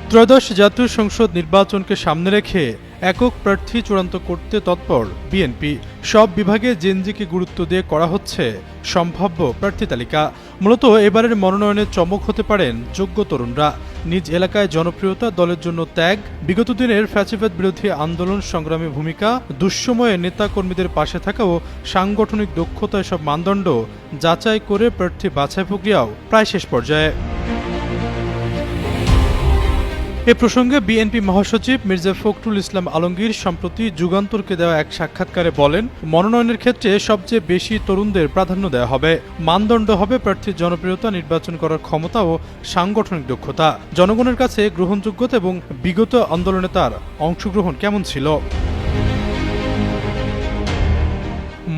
ত্রয়োদশ জাতীয় সংসদ নির্বাচনকে সামনে রেখে একক প্রার্থী চূড়ান্ত করতে তৎপর বিএনপি। সব বিভাগে জেনজিকে গুরুত্ব দিয়ে করা হচ্ছে সম্ভাব্য প্রার্থী তালিকা। মূলত এবারের মনোনয়নে চমক হতে পারেন যোগ্য তরুণরা। নিজ এলাকায় জনপ্রিয়তা, দলের জন্য ত্যাগ, বিগত দিনের ফ্যাসিবাদ বিরোধী আন্দোলন সংগ্রামী ভূমিকা, দুঃসময়ে নেতা কর্মীদের পাশে থাকা ও সাংগঠনিক দক্ষতা এসব মানদণ্ড যাচাই করে প্রার্থী বাছাই প্রক্রিয়াও প্রায় শেষ পর্যায়ে। এ প্রসঙ্গে বিএনপি মহাসচিব মির্জা ফখরুল ইসলাম আলমগীর সম্প্রতি যুগান্তরকে দেওয়া এক সাক্ষাৎকারে বলেন, মনোনয়নের ক্ষেত্রে সবচেয়ে বেশি তরুণদের প্রাধান্য দেওয়া হবে। মানদণ্ড হবে প্রার্থীর জনপ্রিয়তা, নির্বাচন করার ক্ষমতা ও সাংগঠনিক দক্ষতা, জনগণের কাছে গ্রহণযোগ্যতা এবং বিগত আন্দোলনে তার অংশগ্রহণ কেমন ছিল।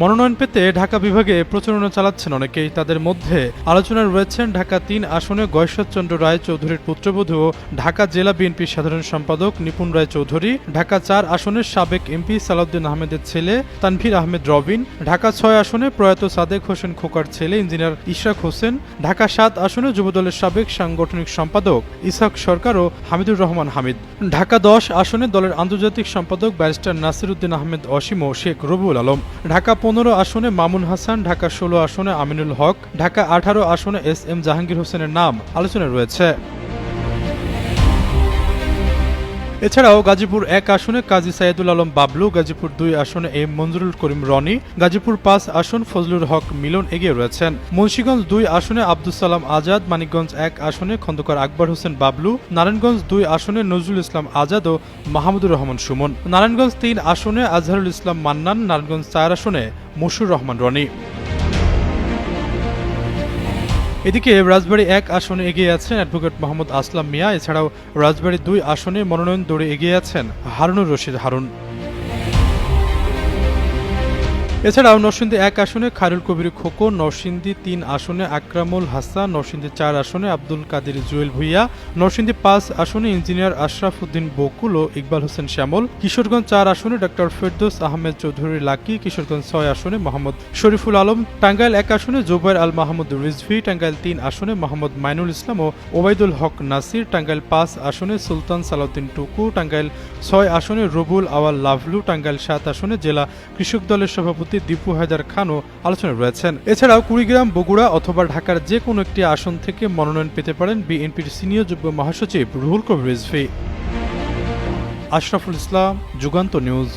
মনোনয়ন পেতে ঢাকা বিভাগে প্রচারণা চালাচ্ছেন অনেকেই। তাদের মধ্যে আলোচনায় রয়েছেন ঢাকা ৩ আসনে গয়েশ্বরচন্দ্র রায় চৌধুরীর পুত্রবধূ ও ঢাকা জেলা বিএনপির সাধারণ সম্পাদক নিপুণ রায় চৌধুরী, ঢাকা ৪ আসনের সাবেক এমপি সালাউদ্দিন আহমেদের ছেলে তানভীর আহমেদ রবিন, ঢাকা ৬ আসনে প্রয়াত সাদেক হোসেন খোকার ছেলে ইঞ্জিনিয়ার ইশরাক হোসেন, ঢাকা ৭ আসনে যুবদলের সাবেক সাংগঠনিক সম্পাদক ইসহাক সরকার ও হামিদুর রহমান হামিদ, ঢাকা ১০ আসনে দলের আন্তর্জাতিক সম্পাদক ব্যারিস্টার নাসির উদ্দিন আহমেদ অসীম ও শেখ রবিউল আলম, ঢাকা ১৫ আসনে মামুন হাসান, ঢাকা ১৬ আসনে আমিনুল হক, ঢাকা ১৮ আসনে এস.এম. জাহাঙ্গীর হোসেনের নাম আলোচনায় রয়েছে। এছাড়াও গাজীপুর ১ আসনে কাজী সাইদুল আলম বাবলু, গাজীপুর ২ আসনে এম মঞ্জুরুল করিম রনি, গাজীপুর ৫ আসন ফজলুল হক মিলন এগিয়ে রয়েছেন। মুন্সিগঞ্জ ২ আসনে আব্দুস সালাম আজাদ, মানিকগঞ্জ ১ আসনে খন্দকার আকবর হোসেন বাবলু, নারায়ণগঞ্জ ২ আসনে নজরুল ইসলাম আজাদ ও মাহমুদুর রহমান সুমন, নারায়ণগঞ্জ ৩ আসনে আজহারুল ইসলাম মান্নান, নারায়ণগঞ্জ ৪ আসনে মশুর রহমান রনি। এদিকে রাজবাড়ী ১ আসনে এগিয়ে আছেন অ্যাডভোকেট মোহাম্মদ আসলাম মিয়া। এছাড়াও রাজবাড়ী ২ আসনে মনোনয়ন দৌড়ে এগিয়ে আছেন হারুনুর রশিদ হারুন। এছাড়াও নরসিংদী ১ আসনে খায়রুল কবির খোকন, নরসিংদী ৩ আসনে আকরামুল হাসান, নরসিংদী ৪ আসনে আব্দুল কাদির জুয়েল ভুইয়া, নরসিংদী ৫ আসনে ইঞ্জিনিয়ার আশরাফ উদ্দিন বকুল ও ইকবাল হোসেন শ্যামল, কিশোরগঞ্জ ৪ আসনে ডক্টর ফেরদৌস আহমেদ চৌধুরী লাকি, কিশোরগঞ্জ ৬ আসনে মোহাম্মদ শরীফুল আলম, টাঙ্গাইল ১ আসনে জুবাইর আল মাহমুদ রিজভী, টাঙ্গাইল ৩ আসনে মোহাম্মদ মাইনুল ইসলাম ও ওবায়দুল হক নাসির, টাঙ্গাইল ৫ আসনে সুলতান সালাউদ্দিন টুকু, টাঙ্গাইল ৬ আসনে রবুল আওয়াল লাভলু, টাঙ্গাইল ৭ আসনে জেলা কৃষক দলের সভাপতি দীপু হায়দার খানও আলোচনায় রয়েছেন। এছাড়াও কুড়িগ্রাম, বগুড়া অথবা ঢাকার যে কোনো একটি আসন থেকে মনোনয়ন পেতে পারেন বিএনপির সিনিয়র যুগ্ম মহাসচিব রুহুল কবির রিজভী। আশরাফুল ইসলাম, যুগান্তর নিউজ।